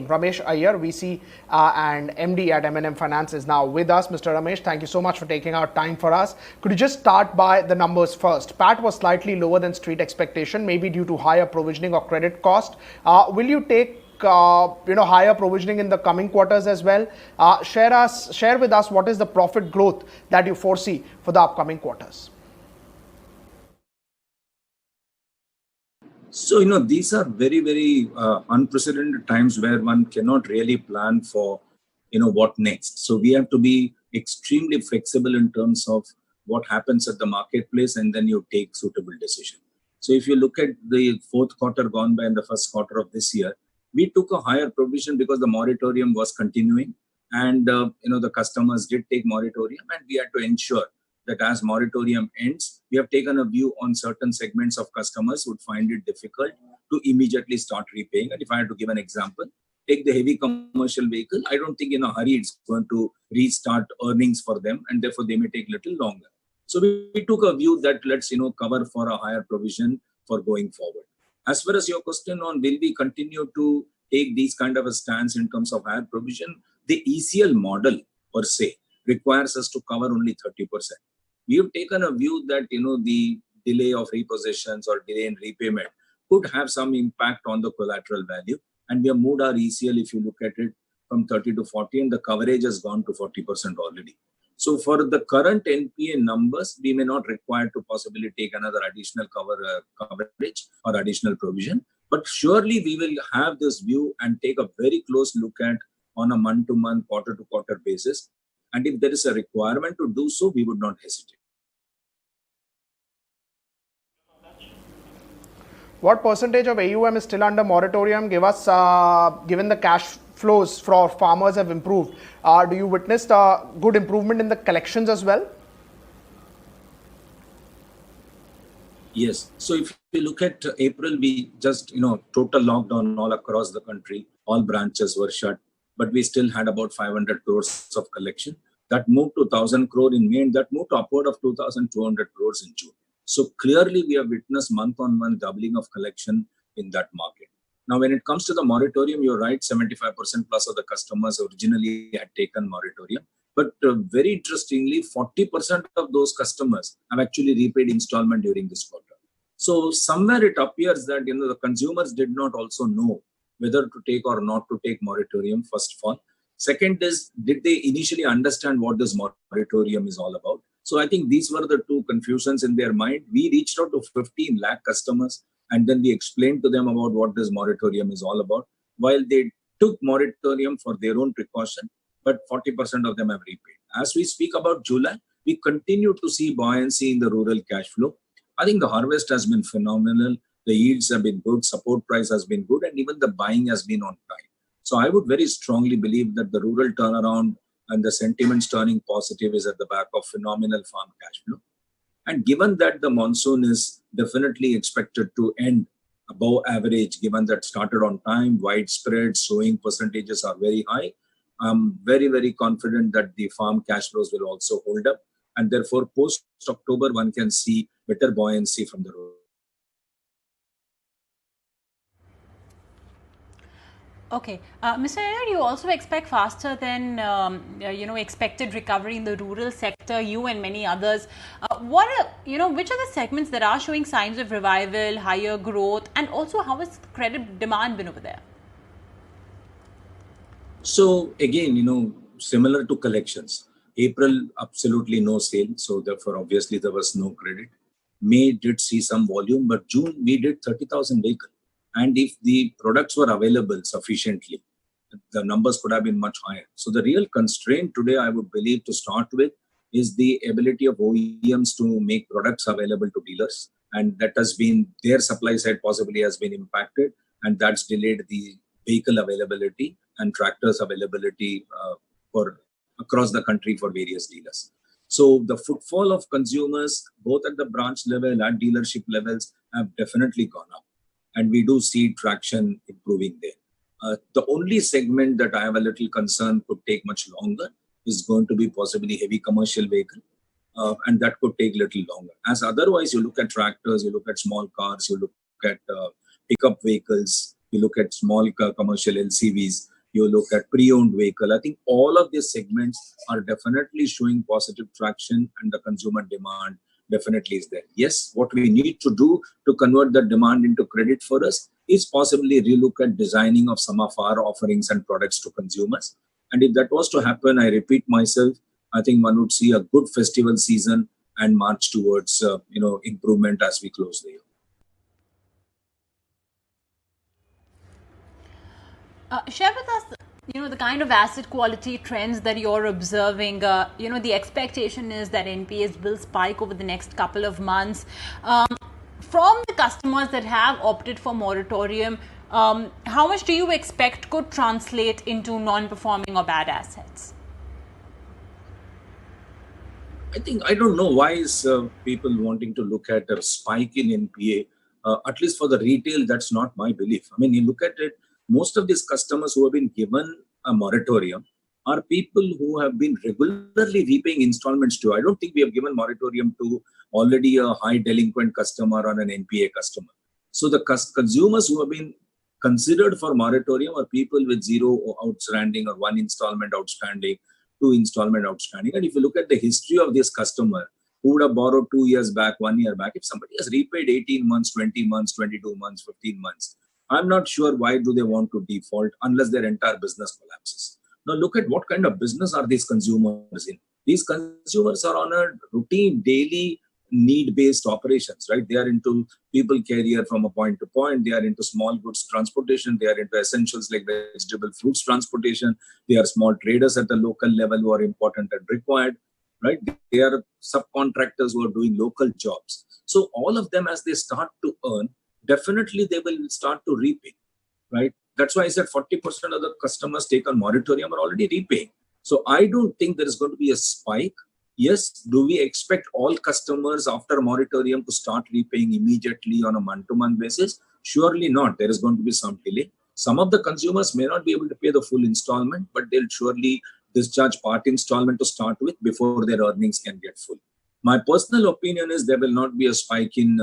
Ramesh Iyer, VC and MD at M&M Finance is now with us. Mr. Ramesh, thank you so much for taking out time for us. Could you just start by the numbers first? PAT was slightly lower than street expectation, maybe due to higher provisioning or credit cost. Will you take higher provisioning in the coming quarters as well? Share with us what is the profit growth that you foresee for the upcoming quarters. So, these are very, very unprecedented times where one cannot really plan for, what next. So we have to be extremely flexible in terms of what happens at the marketplace, and then you take suitable decision. So if you look at the fourth quarter gone by and the first quarter of this year, we took a higher provision because the moratorium was continuing, and the customers did take moratorium, and we had to ensure that as moratorium ends, we have taken a view on certain segments of customers who would find it difficult to immediately start repaying. And if I had to give an example, take the heavy commercial vehicle. I don't think in a hurry it's going to restart earnings for them, and therefore they may take a little longer. So we took a view that let's cover for a higher provision for going forward. As far as your question on will we continue to take these kind of a stance in terms of higher provision, the ECL model per se requires us to cover only 30%. We have taken a view that the delay of repossessions or delay in repayment could have some impact on the collateral value, and we have moved our ECL, if you look at it, from 30 to 40, and the coverage has gone to 40% already. So for the current NPA numbers, we may not require to possibly take another additional coverage or additional provision, but surely we will have this view and take a very close look at on a month-to-month, quarter-to-quarter basis. And if there is a requirement to do so, we would not hesitate. What percentage of AUM is still under moratorium? Give us, given the cash flows for farmers have improved, do you witness a good improvement in the collections as well? Yes. So if you look at April, we just, total lockdown all across the country. All branches were shut, but we still had about 500 crores of collection. That moved to 1,000 crore in May, and that moved to upward of 2,200 crores in June. So clearly, we have witnessed month-on-month doubling of collection in that market. Now, when it comes to the moratorium, you're right, 75% plus of the customers originally had taken moratorium. But very interestingly, 40% of those customers have actually repaid installment during this quarter. So somewhere it appears that the consumers did not also know whether to take or not to take moratorium, first of all. Second is, did they initially understand what this moratorium is all about? So I think these were the two confusions in their mind. We reached out to 15 lakh customers, and then we explained to them about what this moratorium is all about. While they took moratorium for their own precaution, but 40% of them have repaid. As we speak about July, we continue to see buoyancy in the rural cash flow. I think the harvest has been phenomenal. The yields have been good, support price has been good, and even the buying has been on time. So I would very strongly believe that the rural turnaround and the sentiments turning positive is at the back of phenomenal farm cash flow. And given that the monsoon is definitely expected to end above average, given that started on time, widespread, sowing percentages are very high, I'm very, very confident that the farm cash flows will also hold up. And therefore, post-October, one can see better buoyancy from the rural. Okay. Mr. Iyer, you also expect faster than, expected recovery in the rural sector, you and many others. Which are the segments that are showing signs of revival, higher growth, and also how has credit demand been over there? So again, similar to collections, April, absolutely no sale. So therefore, obviously, there was no credit. May did see some volume, but June, we did 30,000 vehicles. And if the products were available sufficiently, the numbers could have been much higher. So the real constraint today, I would believe, to start with, is the ability of OEMs to make products available to dealers. And that has been, their supply side possibly has been impacted, and that's delayed the vehicle availability and tractors availability for across the country for various dealers. So the footfall of consumers, both at the branch level and dealership levels, have definitely gone up. And we do see traction improving there. The only segment that I have a little concern could take much longer is going to be possibly heavy commercial vehicle. And that could take a little longer. As otherwise, you look at tractors, you look at small cars, you look at pickup vehicles, you look at small commercial LCVs, you look at pre-owned vehicle. I think all of these segments are definitely showing positive traction, and the consumer demand definitely is there. Yes, what we need to do to convert the demand into credit for us is possibly relook at designing of some of our offerings and products to consumers. And if that was to happen, I repeat myself, I think one would see a good festival season and march towards improvement as we close the year. Share with us, the kind of asset quality trends that you're observing. The expectation is that NPAs will spike over the next couple of months. From the customers that have opted for moratorium, how much do you expect could translate into non-performing or bad assets? I don't know why is people wanting to look at a spike in NPA. At least for the retail, that's not my belief. I mean, you look at it, most of these customers who have been given a moratorium are people who have been regularly repaying installments to. I don't think we have given moratorium to already a high delinquent customer or an NPA customer. So the consumers who have been considered for moratorium are people with zero outstanding or one installment outstanding, two installment outstanding. And if you look at the history of this customer who would have borrowed 2 years back, 1 year back, if somebody has repaid 18 months, 20 months, 22 months, 15 months, I'm not sure why do they want to default unless their entire business collapses. Now look at what kind of business are these consumers in. These consumers are on a routine, daily, need-based operations, right? They are into people carrier from a point to point. They are into small goods transportation. They are into essentials like vegetable, fruits transportation. They are small traders at the local level who are important and required, right? They are subcontractors who are doing local jobs. So all of them, as they start to earn, definitely they will start to repay, right? That's why I said 40% of the customers take on moratorium are already repaying. So I don't think there is going to be a spike. Yes, do we expect all customers after moratorium to start repaying immediately on a month-to-month basis? Surely not. There is going to be some delay. Some of the consumers may not be able to pay the full installment, but they'll surely discharge part installment to start with before their earnings can get full. My personal opinion is there will not be a spike in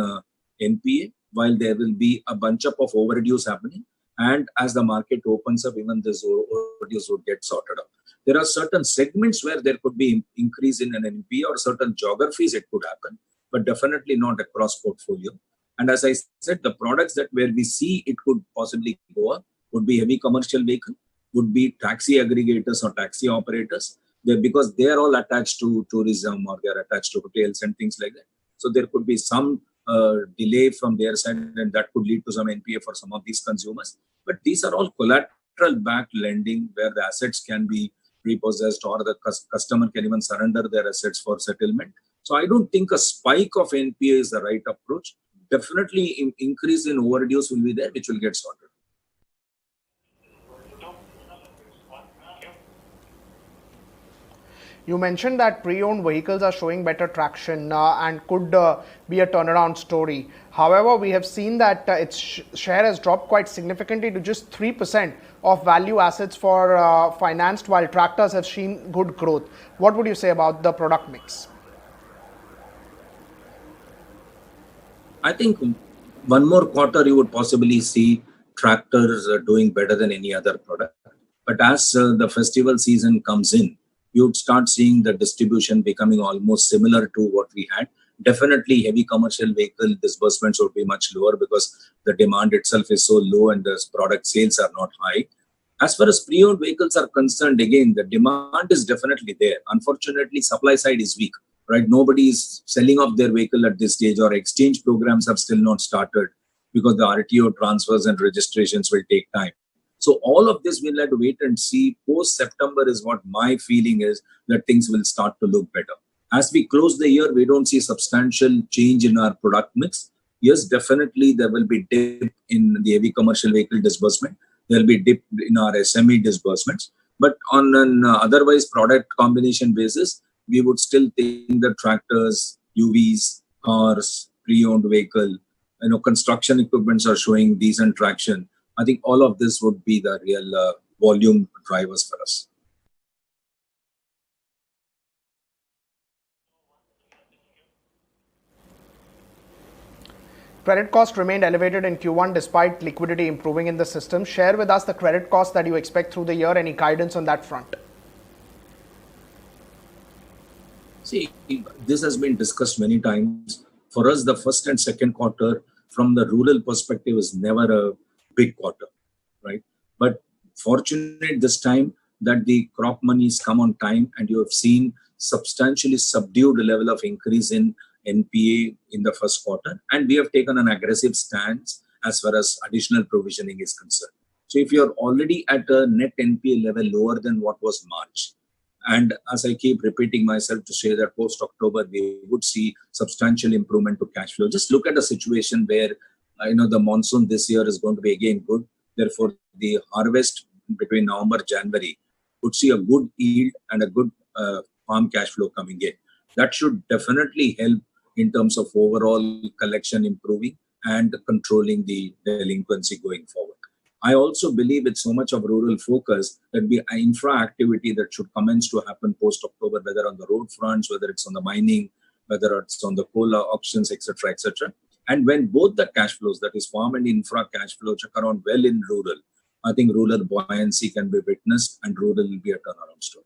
NPA, while there will be a bunch of overdues happening. And as the market opens up, even these overdues would get sorted out. There are certain segments where there could be increase in an NPA, or certain geographies it could happen, but definitely not across portfolio. And as I said, the products that where we see it could possibly go up would be heavy commercial vehicle, would be taxi aggregators or taxi operators, because they are all attached to tourism or they are attached to hotels and things like that. So there could be some delay from their side, and that could lead to some NPA for some of these consumers. But these are all collateral-backed lending where the assets can be repossessed or the customer can even surrender their assets for settlement. So I don't think a spike of NPA is the right approach. Definitely increase in overdues will be there, which will get sorted. You mentioned that pre-owned vehicles are showing better traction and could be a turnaround story. However, we have seen that its share has dropped quite significantly to just 3% of value assets for financed, while tractors have seen good growth. What would you say about the product mix? I think one more quarter you would possibly see tractors doing better than any other product. But as the festival season comes in, you would start seeing the distribution becoming almost similar to what we had. Definitely heavy commercial vehicle disbursements would be much lower because the demand itself is so low and the product sales are not high. As far as pre-owned vehicles are concerned, again, the demand is definitely there. Unfortunately, supply side is weak, right? Nobody is selling off their vehicle at this stage, or exchange programs have still not started because the RTO transfers and registrations will take time. So all of this we'll have to wait and see. Post-September is what my feeling is, that things will start to look better. As we close the year, we don't see substantial change in our product mix. Yes, definitely there will be dip in the heavy commercial vehicle disbursement. There will be dip in our SME disbursements. But on an otherwise product combination basis, we would still think that tractors, UVs, cars, pre-owned vehicle, construction equipments are showing decent traction. I think all of this would be the real volume drivers for us. Credit cost remained elevated in Q1 despite liquidity improving in the system. Share with us the credit cost that you expect through the year. Any guidance on that front? See, this has been discussed many times. For us, the first and second quarter from the rural perspective is never a big quarter, right? But fortunate this time that the crop monies come on time, and you have seen substantially subdued level of increase in NPA in the first quarter. And we have taken an aggressive stance as far as additional provisioning is concerned. So if you're already at a net NPA level lower than what was March, and as I keep repeating myself to say that post-October, we would see substantial improvement to cash flow. Just look at a situation where, the monsoon this year is going to be again good. Therefore, the harvest between November, January would see a good yield and a good farm cash flow coming in. That should definitely help in terms of overall collection improving and controlling the delinquency going forward. I also believe with so much of rural focus that be infra activity that should commence to happen post-October, whether on the road fronts, whether it's on the mining, whether it's on the coal auctions, etc., etc. And when both the cash flows, that is farm and infra cash flows, check around well in rural, I think rural buoyancy can be witnessed and rural will be a turnaround story.